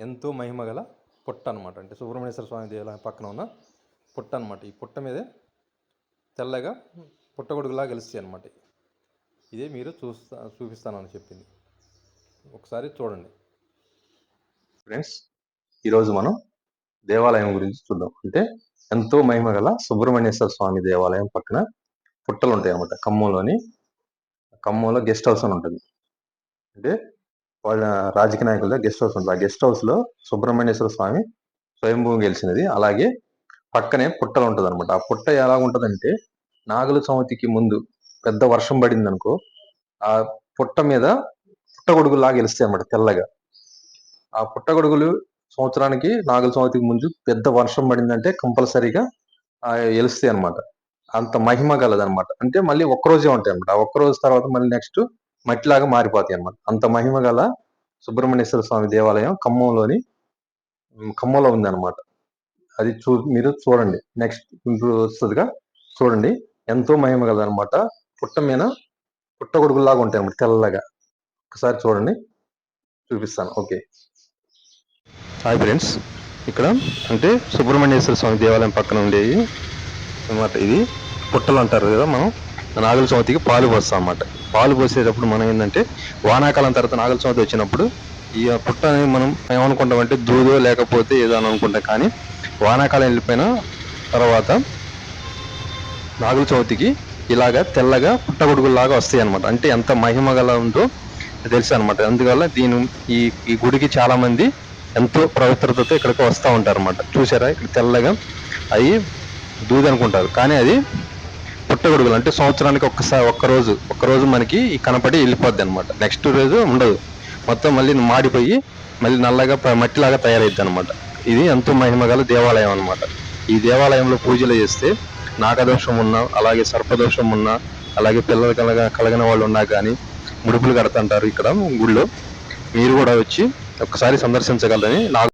ఎంతో మహిమ గల పుట్ట అనమాట. అంటే సుబ్రహ్మణ్యేశ్వర స్వామి దేవాలయం పక్కన ఉన్న పుట్ట అనమాట. ఈ పుట్ట మీదే తెల్లగా పుట్టగొడుగులా గెలుస్తాయి అనమాట. ఇదే మీరు చూపిస్తానని చెప్పింది. ఒకసారి చూడండి ఫ్రెండ్స్. ఈరోజు మనం దేవాలయం గురించి చూద్దాం. అంటే ఎంతో మహిమ గల సుబ్రహ్మణ్యేశ్వర స్వామి దేవాలయం పక్కన పుట్టలు ఉంటాయి అన్నమాట. ఖమ్మంలో గెస్ట్ హౌస్ అని ఉంటుంది. అంటే వాళ్ళ రాజకీయ నాయకుల గెస్ట్ హౌస్ ఉంటుంది. ఆ గెస్ట్ హౌస్ లో సుబ్రహ్మణ్యేశ్వర స్వామి స్వయంభూమి గెలిచినది. అలాగే పక్కనే పుట్టలు ఉంటుంది అనమాట. ఆ పుట్ట ఎలా ఉంటదంటే, నాగుల చవితికి ముందు పెద్ద వర్షం పడింది అనుకో, ఆ పుట్ట మీద పుట్టగొడుగులాగా గెలుస్తాయి అన్నమాట తెల్లగా. ఆ పుట్టగొడుగులు సంవత్సరానికి నాగుల చవితికి ముందు పెద్ద వర్షం పడిందంటే కంపల్సరీగా గెలుస్తాయి అనమాట. అంత మహిమ గలదనమాట. అంటే మళ్ళీ ఒక్కరోజే ఉంటాయి అనమాట. ఆ ఒక్కరోజు తర్వాత మళ్ళీ నెక్స్ట్ మట్టిలాగా మారిపోతాయి అనమాట. అంత మహిమ గల సుబ్రహ్మణ్యేశ్వర స్వామి దేవాలయం ఖమ్మంలో ఉంది అనమాట. అది మీరు చూడండి. నెక్స్ట్ ఇప్పుడు వస్తుందిగా చూడండి. ఎంతో మహిమ గల అనమాట. పుట్ట మీద పుట్టగొడుగులాగా ఉంటాయి అనమాట తెల్లగా. ఒకసారి చూడండి, చూపిస్తాను. ఓకే. Hi friends. ఇక్కడ అంటే సుబ్రహ్మణ్యేశ్వర స్వామి దేవాలయం పక్కన ఉండేవి అనమాట. ఇది పుట్టలు అంటారు కదా. మనం నాగుల చవితికి పాలు పోస్తాం అన్నమాట. పాలు పోసేటప్పుడు మనం ఏంటంటే, వానాకాలం తర్వాత నాగుల చవితి వచ్చినప్పుడు ఈ పుట్టని మనం ఏమనుకుంటామంటే దూదో లేకపోతే ఏదో అని అనుకుంటాం. కానీ వానాకాలం వెళ్ళిపోయిన తర్వాత నాగుల చవితికి ఇలాగా తెల్లగా పుట్టగొడుగులాగా వస్తాయి అనమాట. అంటే ఎంత మహిమ గల ఉందో తెలుసు అనమాట. అందువల్ల ఈ గుడికి చాలా మంది ఎంతో పవిత్రతతో ఇక్కడికి వస్తూ ఉంటారు అనమాట. చూసారా, ఇక్కడ తెల్లగా అవి దూది అనుకుంటారు, కానీ అది పుట్టగొడుగులు. అంటే సంవత్సరానికి ఒక్కరోజు మనకి కనపడి వెళ్ళిపోద్ది అనమాట. నెక్స్ట్ రోజు ఉండదు, మొత్తం మళ్ళీ మాడిపోయి మళ్ళీ నల్లగా మట్టిలాగా తయారైద్ది అనమాట. ఇది ఎంతో మహిమగల దేవాలయం అనమాట. ఈ దేవాలయంలో పూజలు చేస్తే నాగదోషం ఉన్నా, అలాగే సర్పదోషం ఉన్నా, అలాగే పిల్లలు కలగని వాళ్ళు ఉన్నా కానీ ముడుపులు కడతంటారు ఇక్కడ గుళ్ళో. మీరు కూడా వచ్చి ఒకసారి సందర్శించగలరని నాకు